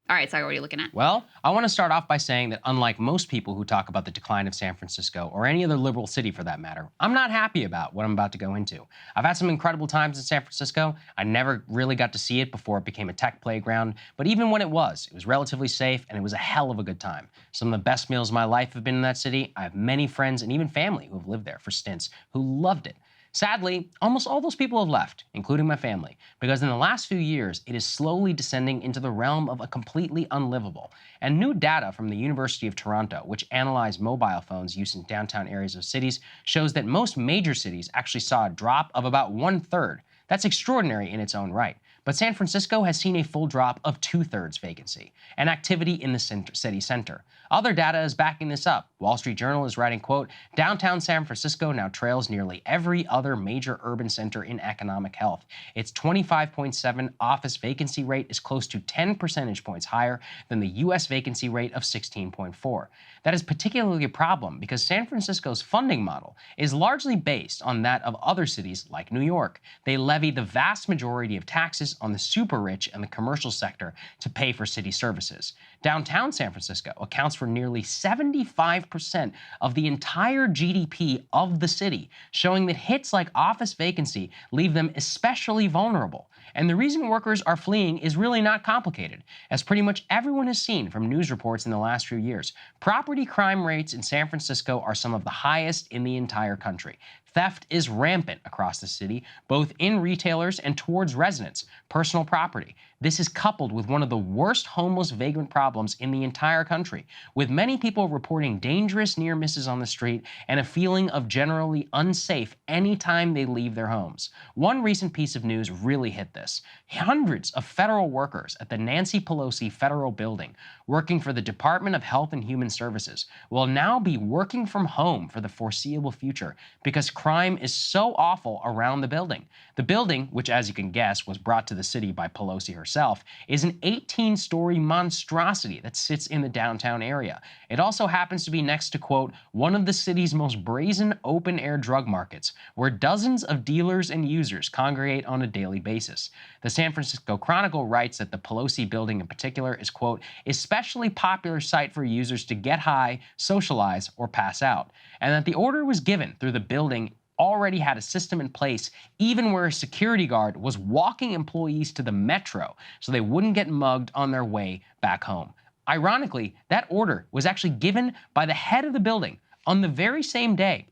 All right, Saagar, what are you looking at? Well, I want to start off by saying that unlike most people who talk about the decline of San Francisco, or any other liberal city for that matter, I'm not happy about what I'm about to go into. I've had some incredible times in San Francisco. I never really got to see it before it became a tech playground, but even when it was relatively safe and it was a hell of a good time. Some of the best meals of my life have been in that city. I have many friends and even family who have lived there for stints who loved it. Sadly, almost all those people have left, including my family, because in the last few years, it is slowly descending into the realm of a completely unlivable. And new data from the University of Toronto, which analyzed mobile phones used in downtown areas of cities, shows that most major cities actually saw a drop of about 1/3. That's extraordinary in its own right. But San Francisco has seen a full drop of 2/3 vacancy and activity in the city center. Other data is backing this up. Wall Street Journal is writing, quote, downtown San Francisco now trails nearly every other major urban center in economic health. Its 25.7 office vacancy rate is close to 10 percentage points higher than the US vacancy rate of 16.4. That is particularly a problem because San Francisco's funding model is largely based on that of other cities like New York. They levy the vast majority of taxes on the super rich and the commercial sector to pay for city services. Downtown San Francisco accounts for nearly 75% of the entire GDP of the city, showing that hits like office vacancy leave them especially vulnerable. And the reason workers are fleeing is really not complicated, as pretty much everyone has seen from news reports in the last few years. Property crime rates in San Francisco are some of the highest in the entire country. Theft is rampant across the city, both in retailers and towards residents' personal property. This is coupled with one of the worst homeless vagrant problems in the entire country, with many people reporting dangerous near misses on the street and a feeling of generally unsafe anytime they leave their homes. One recent piece of news really hit this. Hundreds of federal workers at the Nancy Pelosi Federal Building, working for the Department of Health and Human Services, will now be working from home for the foreseeable future because crime is so awful around the building. The building, which as you can guess was brought to the city by Pelosi herself, is an 18-story monstrosity that sits in the downtown area. It also happens to be next to, quote, one of the city's most brazen open-air drug markets, where dozens of dealers and users congregate on a daily basis. The San Francisco Chronicle writes that the Pelosi building in particular is, quote, especially popular site for users to get high, socialize, or pass out, and that the order was given through the building already had a system in place even where a security guard was walking employees to the metro so they wouldn't get mugged on their way back home. Ironically, that order was actually given by the head of the building on the very same day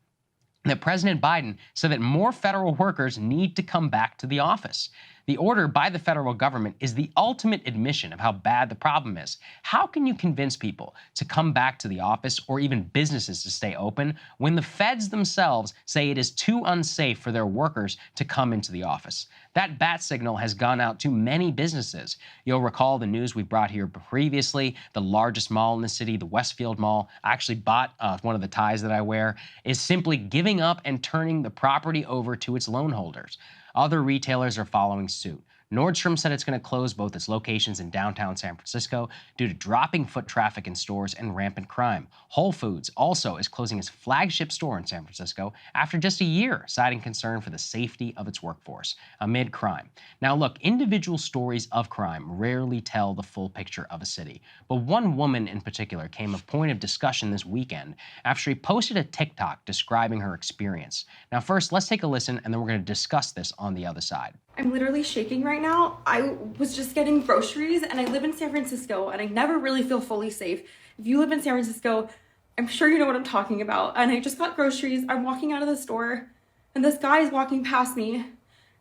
that President Biden said that more federal workers need to come back to the office. The order by the federal government is the ultimate admission of how bad the problem is. How can you convince people to come back to the office or even businesses to stay open when the feds themselves say it is too unsafe for their workers to come into the office? That bat signal has gone out to many businesses. You'll recall the news we brought here previously. The largest mall in the city, the Westfield Mall, I actually bought one of the ties that I wear, is simply giving up and turning the property over to its loan holders. Other retailers are following suit. Nordstrom said it's going to close both its locations in downtown San Francisco due to dropping foot traffic in stores and rampant crime. Whole Foods also is closing its flagship store in San Francisco after just a year, citing concern for the safety of its workforce amid crime. Now look, individual stories of crime rarely tell the full picture of a city, but one woman in particular came a point of discussion this weekend after she posted a TikTok describing her experience. Now first, let's take a listen and then we're going to discuss this on the other side. I'm literally shaking right now. I was just getting groceries and I live in San Francisco and I never really feel fully safe. If you live in San Francisco, I'm sure you know what I'm talking about. And I just got groceries. I'm walking out of the store and this guy is walking past me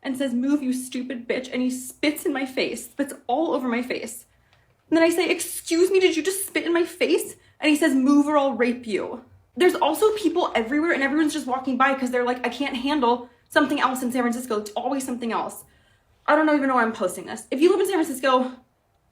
and says, "Move, you stupid bitch." And he spits in my face, spits all over my face. And then I say, "Excuse me, did you just spit in my face?" And he says, "Move or I'll rape you." There's also people everywhere and everyone's just walking by because they're like, I can't handle something else in San Francisco. It's always something else. I don't even know why I'm posting this. If you live in San Francisco,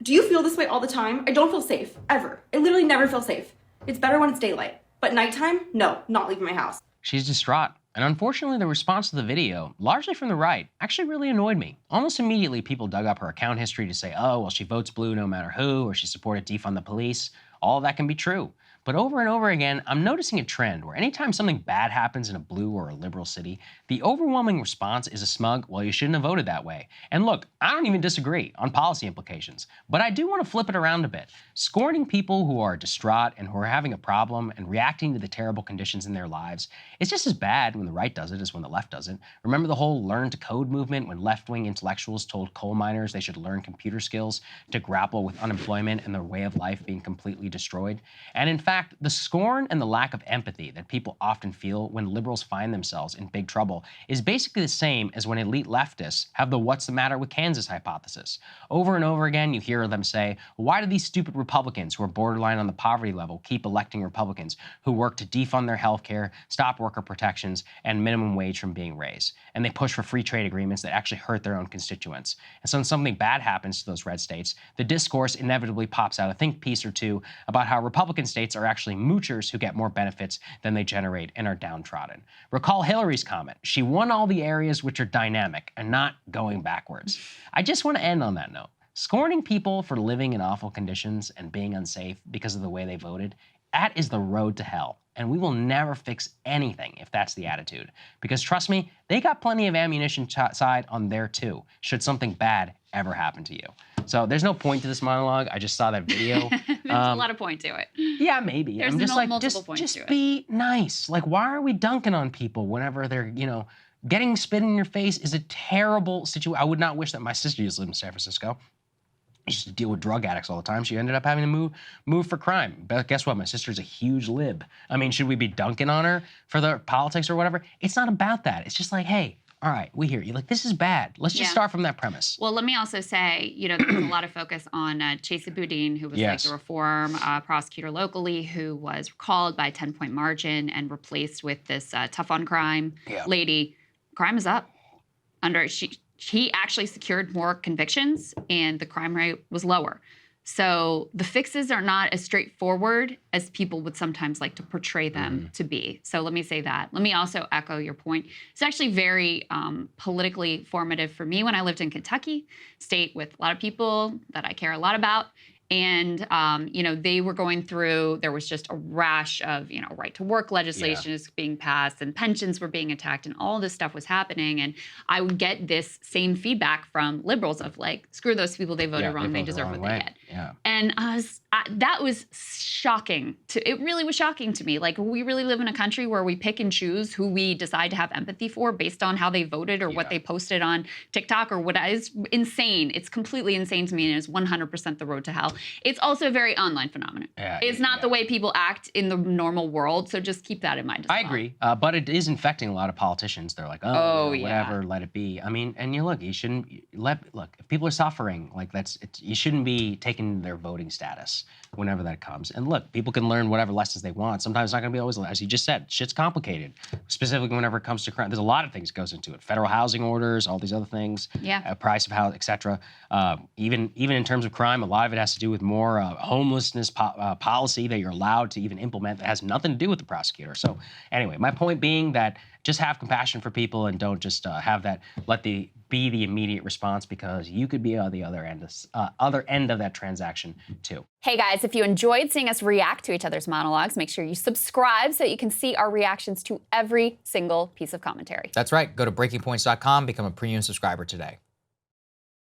do you feel this way all the time? I don't feel safe, ever. I literally never feel safe. It's better when it's daylight. But nighttime, no, not leaving my house. She's distraught. And unfortunately, the response to the video, largely from the right, actually really annoyed me. Almost immediately, people dug up her account history to say, oh, well, she votes blue no matter who, or she supported defund the police. All of that can be true. But over and over again, I'm noticing a trend where anytime something bad happens in a blue or a liberal city, the overwhelming response is a smug, well, you shouldn't have voted that way. And look, I don't even disagree on policy implications, but I do want to flip it around a bit. Scorning people who are distraught and who are having a problem and reacting to the terrible conditions in their lives is just as bad when the right does it as when the left does it. Remember the whole learn to code movement when left-wing intellectuals told coal miners they should learn computer skills to grapple with unemployment and their way of life being completely destroyed? And in fact, the scorn and the lack of empathy that people often feel when liberals find themselves in big trouble is basically the same as when elite leftists have the what's the matter with Kansas hypothesis. Over and over again, you hear them say, why do these stupid Republicans who are borderline on the poverty level keep electing Republicans who work to defund their health care, stop worker protections, and minimum wage from being raised? And they push for free trade agreements that actually hurt their own constituents. And so when something bad happens to those red states, the discourse inevitably pops out a think piece or two about how Republican states are actually moochers who get more benefits than they generate and are downtrodden. Recall Hillary's comment. She won all the areas which are dynamic and not going backwards. I just want to end on that note. Scorning people for living in awful conditions and being unsafe because of the way they voted, that is the road to hell. And we will never fix anything if that's the attitude. Because trust me, they got plenty of ammunition side on there too, should something bad ever happen to you. So there's no point to this monologue. I just saw that video. There's a lot of point to it. Yeah, maybe. There's I'm just like, multiple points to just it. be nice. Like, why are we dunking on people whenever they're, getting spit in your face is a terrible situation. I would not wish that. My sister used to live in San Francisco. She used to deal with drug addicts all the time. She ended up having to move for crime. But guess what? My sister's a huge lib. I mean, should we be dunking on her for the politics or whatever? It's not about that. It's just like, hey, all right, we hear you. Like, this is bad. Let's just start from that premise. Well, let me also say, there was a lot of focus on Chesa Boudin, who was like the reform prosecutor locally, who was recalled by a 10-point margin and replaced with this tough on crime lady. Crime is up. He actually secured more convictions and the crime rate was lower. So the fixes are not as straightforward as people would sometimes like to portray them to be. So let me say that. Let me also echo your point. It's actually very politically formative for me when I lived in Kentucky, state with a lot of people that I care a lot about. And, they were going through, there was just a rash of, right to work legislation is being passed and pensions were being attacked and all this stuff was happening. And I would get this same feedback from liberals of like, screw those people, they voted wrong, they deserve what they get. Yeah. And that was shocking. It really was shocking to me. Like, we really live in a country where we pick and choose who we decide to have empathy for based on how they voted or what they posted on TikTok or what is insane. It's completely insane to me, and it's 100% the road to hell. It's also a very online phenomenon. It's not the way people act in the normal world, so just keep that in mind as well. I agree, but it is infecting a lot of politicians. They're like, whatever, let it be. I mean, and you shouldn't if people are suffering, like you shouldn't be taking their voting status whenever that comes. And look, people can learn whatever lessons they want. Sometimes it's not going to be always, as you just said, shit's complicated, specifically whenever it comes to crime. There's a lot of things that goes into it. Federal housing orders, all these other things, price of house, et cetera. Even in terms of crime, a lot of it has to do with more homelessness policy that you're allowed to even implement that has nothing to do with the prosecutor. So anyway, my point being that just have compassion for people and don't just have that, be the immediate response, because you could be on the other end of that transaction too. Hey guys, if you enjoyed seeing us react to each other's monologues, make sure you subscribe so you can see our reactions to every single piece of commentary. That's right. Go to breakingpoints.com, become a premium subscriber today.